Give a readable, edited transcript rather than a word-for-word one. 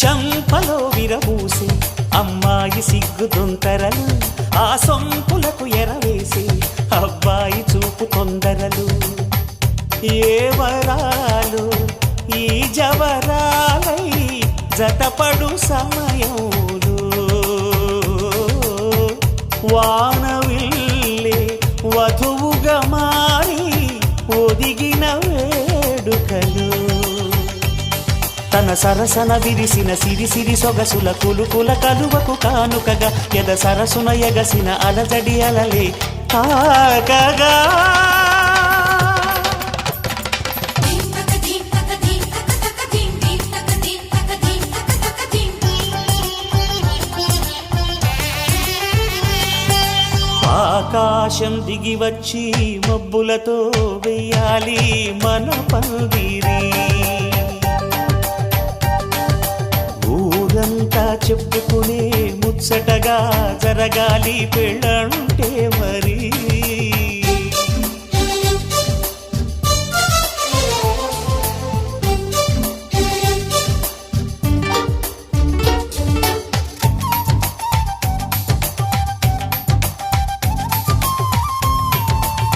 చంపలో విరబూసి అమ్మాయి సిగ్గు దొంతరలు, ఆ సొంపులకు ఎరవేసి అబ్బాయి చూపు తొందరలు. ఏ వరాలు ఈ జవరాలై జతపడు సమయంలో, వానవిల్లే వధువుగా మారి ఒదిగిన వేడుకలు. తన సరసన విరిసిన సిరిసిరి సొగసుల కులుకుల కలువకు కానుకగా ఎద సరసున ఎగసిన అలజడి అలలే తాకగా. ఆకాశం దిగి వచ్చి మబ్బులతో వెయ్యాలి మన పందిరి, ఊరంతా చెప్పుకునే ముచ్చటగా జరగాలి పెళ్ళంటే మరి.